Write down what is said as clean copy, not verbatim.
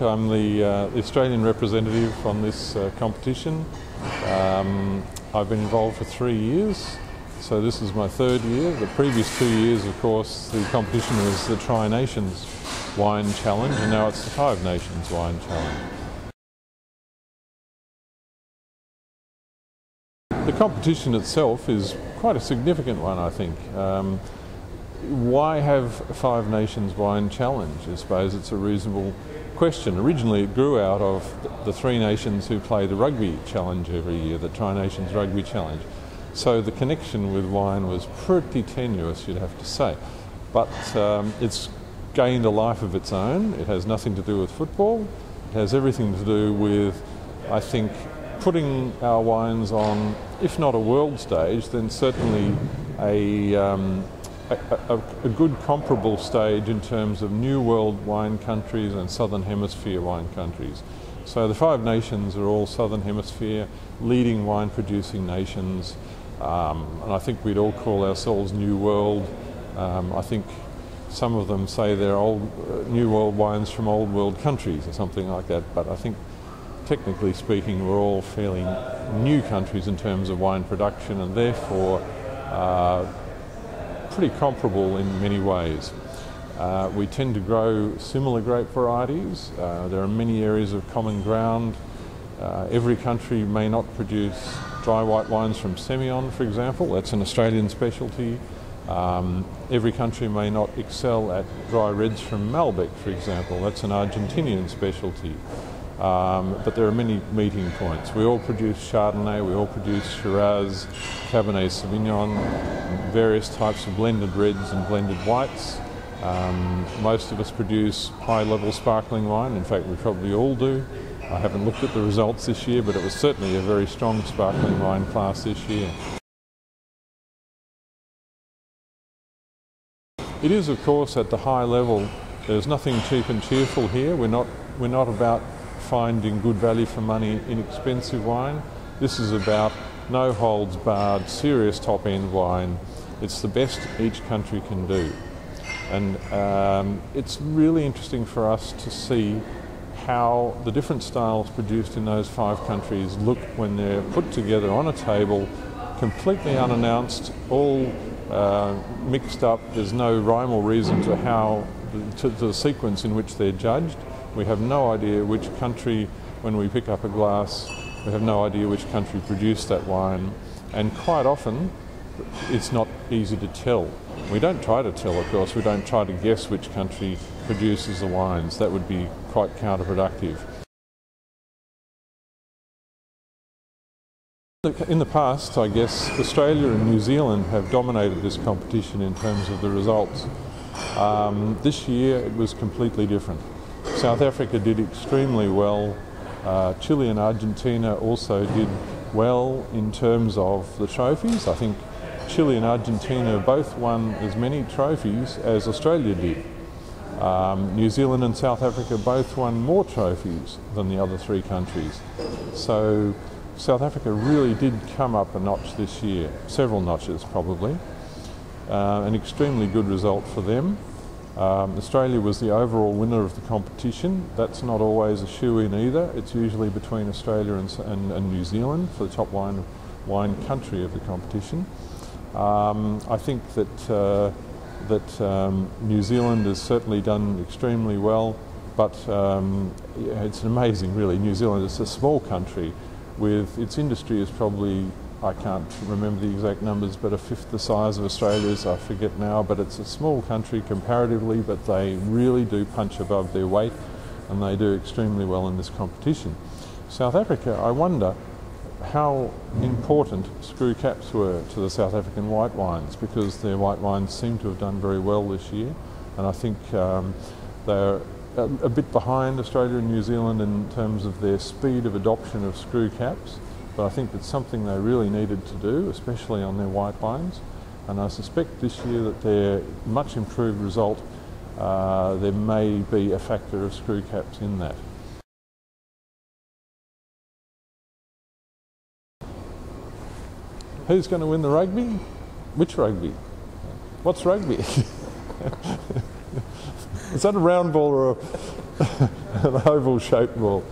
I'm the Australian representative on this competition. I've been involved for 3 years, so this is my 3rd year. The previous 2 years, of course, the competition was the Tri-Nations Wine Challenge, and now it's the Five Nations Wine Challenge. The competition itself is quite a significant one, I think. Why have Five Nations Wine Challenge? I suppose it's a reasonable question. Originally it grew out of the 3 nations who play the rugby challenge every year, the Tri-Nations Rugby Challenge. So the connection with wine was pretty tenuous, you'd have to say. But it's gained a life of its own. It has nothing to do with football. It has everything to do with, I think, putting our wines on, if not a world stage, then certainly a good comparable stage in terms of New World wine countries and Southern Hemisphere wine countries. So the 5 nations are all Southern Hemisphere, leading wine producing nations, and I think we'd all call ourselves New World. I think some of them say they're old New World wines from Old World countries or something like that, but I think technically speaking we're all fairly new countries in terms of wine production, and therefore pretty comparable in many ways. We tend to grow similar grape varieties. There are many areas of common ground. Every country may not produce dry white wines from Semillon, for example. That's an Australian specialty. Every country may not excel at dry reds from Malbec, for example. That's an Argentinian specialty. But there are many meeting points. We all produce Chardonnay, we all produce Shiraz, Cabernet Sauvignon, various types of blended reds and blended whites. Most of us produce high-level sparkling wine. In fact, we probably all do. I haven't looked at the results this year, but it was certainly a very strong sparkling wine class this year. It is, of course, at the high level. There's nothing cheap and cheerful here. We're not about finding good value for money, inexpensive wine. This is about no holds barred, serious top end wine. It's the best each country can do. And it's really interesting for us to see how the different styles produced in those 5 countries look when they're put together on a table, completely unannounced, all mixed up. There's no rhyme or reason to the sequence in which they're judged. We have no idea which country, when we pick up a glass, we have no idea which country produced that wine, and quite often it's not easy to tell. We don't try to tell, of course. We don't try to guess which country produces the wines. That would be quite counterproductive. In the past, I guess, Australia and New Zealand have dominated this competition in terms of the results. This year it was completely different. South Africa did extremely well. Chile and Argentina also did well in terms of the trophies. I think Chile and Argentina both won as many trophies as Australia did. New Zealand and South Africa both won more trophies than the other 3 countries. So South Africa really did come up a notch this year, several notches probably. An extremely good result for them. Australia was the overall winner of the competition. That's not always a shoe-in either. It's usually between Australia and New Zealand for the top wine country of the competition. I think that New Zealand has certainly done extremely well, but it's amazing really. New Zealand is a small country with its industry is probably, I can't remember the exact numbers, but 1/5 the size of Australia's, I forget now, but it's a small country comparatively, but they really do punch above their weight and they do extremely well in this competition. South Africa, I wonder how important screw caps were to the South African white wines, because their white wines seem to have done very well this year, and I think they're a bit behind Australia and New Zealand in terms of their speed of adoption of screw caps. But I think it's something they really needed to do, especially on their white wines. And I suspect this year that their much improved result, there may be a factor of screw caps in that. Who's going to win the rugby? Which rugby? What's rugby? Is that a round ball or a... an oval-shaped ball.